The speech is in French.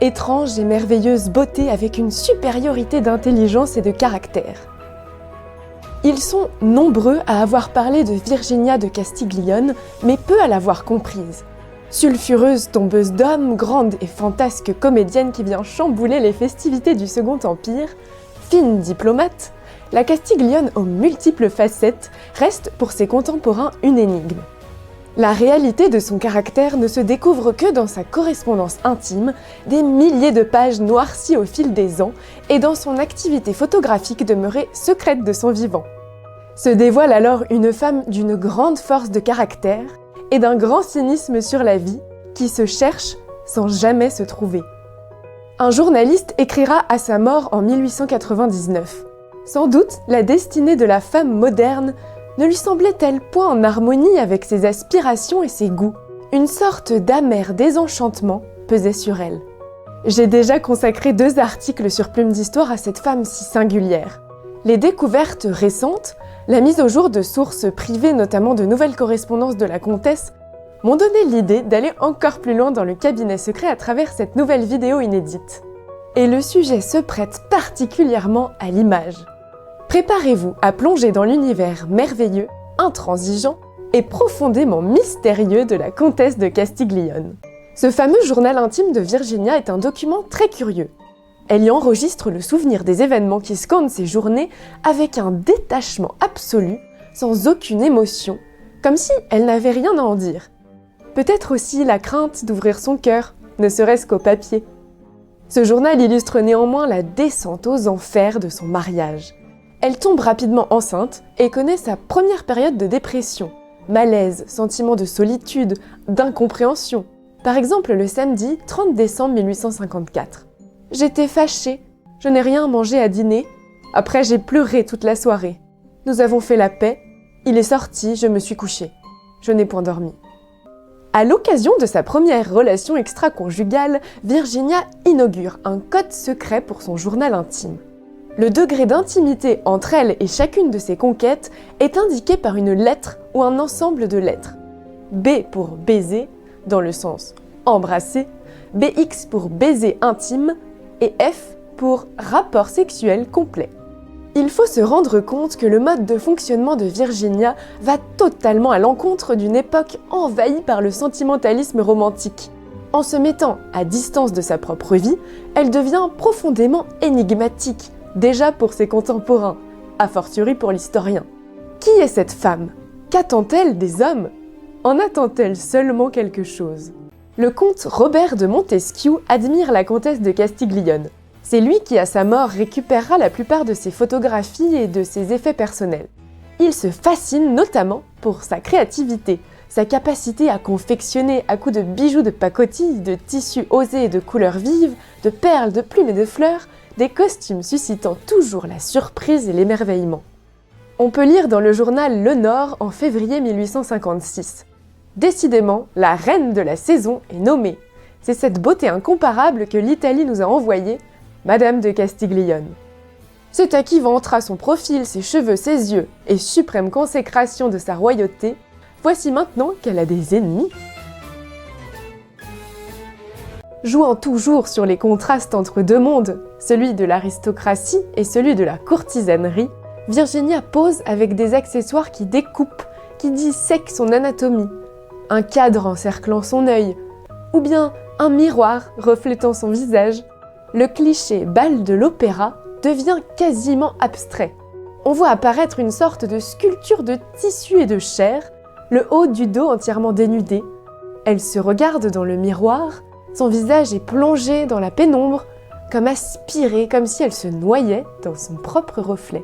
Étrange et merveilleuse beauté avec une supériorité d'intelligence et de caractère. Ils sont nombreux à avoir parlé de Virginia de Castiglione, mais peu à l'avoir comprise. Sulfureuse tombeuse d'hommes, grande et fantasque comédienne qui vient chambouler les festivités du Second Empire, fine diplomate, la Castiglione aux multiples facettes reste pour ses contemporains une énigme. La réalité de son caractère ne se découvre que dans sa correspondance intime, des milliers de pages noircies au fil des ans et dans son activité photographique demeurée secrète de son vivant. Se dévoile alors une femme d'une grande force de caractère et d'un grand cynisme sur la vie qui se cherche sans jamais se trouver. Un journaliste écrira à sa mort en 1899. Sans doute, la destinée de la femme moderne ne lui semblait-elle point en harmonie avec ses aspirations et ses goûts. Une sorte d'amer désenchantement pesait sur elle. J'ai déjà consacré 2 articles sur Plume d'Histoire à cette femme si singulière. Les découvertes récentes, la mise au jour de sources privées, notamment de nouvelles correspondances de la comtesse, m'ont donné l'idée d'aller encore plus loin dans le cabinet secret à travers cette nouvelle vidéo inédite. Et le sujet se prête particulièrement à l'image. Préparez-vous à plonger dans l'univers merveilleux, intransigeant et profondément mystérieux de la comtesse de Castiglione. Ce fameux journal intime de Virginia est un document très curieux. Elle y enregistre le souvenir des événements qui scandent ses journées avec un détachement absolu, sans aucune émotion, comme si elle n'avait rien à en dire. Peut-être aussi la crainte d'ouvrir son cœur, ne serait-ce qu'au papier. Ce journal illustre néanmoins la descente aux enfers de son mariage. Elle tombe rapidement enceinte et connaît sa première période de dépression. Malaise, sentiment de solitude, d'incompréhension. Par exemple, le samedi 30 décembre 1854. J'étais fâchée, je n'ai rien mangé à dîner. Après, j'ai pleuré toute la soirée. Nous avons fait la paix, il est sorti, je me suis couchée. Je n'ai point dormi. À l'occasion de sa première relation extra-conjugale, Virginia inaugure un code secret pour son journal intime. Le degré d'intimité entre elle et chacune de ses conquêtes est indiqué par une lettre ou un ensemble de lettres. B pour baiser, dans le sens embrasser, BX pour baiser intime et F pour rapport sexuel complet. Il faut se rendre compte que le mode de fonctionnement de Virginia va totalement à l'encontre d'une époque envahie par le sentimentalisme romantique. En se mettant à distance de sa propre vie, elle devient profondément énigmatique, déjà pour ses contemporains, a fortiori pour l'historien. Qui est cette femme? Qu'attend-elle des hommes? En attend-elle seulement quelque chose? Le comte Robert de Montesquieu admire la comtesse de Castiglione. C'est lui qui, à sa mort, récupérera la plupart de ses photographies et de ses effets personnels. Il se fascine notamment pour sa créativité, sa capacité à confectionner à coups de bijoux de pacotille, de tissus osés et de couleurs vives, de perles, de plumes et de fleurs, des costumes suscitant toujours la surprise et l'émerveillement. On peut lire dans le journal Le Nord en février 1856. Décidément, la reine de la saison est nommée. C'est cette beauté incomparable que l'Italie nous a envoyée, Madame de Castiglione. C'est à qui vantera son profil, ses cheveux, ses yeux, et suprême consécration de sa royauté, voici maintenant qu'elle a des ennemis. Jouant toujours sur les contrastes entre 2 mondes, celui de l'aristocratie et celui de la courtisanerie, Virginia pose avec des accessoires qui découpent, qui dissèquent son anatomie, un cadre encerclant son œil, ou bien un miroir reflétant son visage. Le cliché bal de l'opéra devient quasiment abstrait. On voit apparaître une sorte de sculpture de tissu et de chair, le haut du dos entièrement dénudé. Elle se regarde dans le miroir, son visage est plongé dans la pénombre, comme aspiré, comme si elle se noyait dans son propre reflet.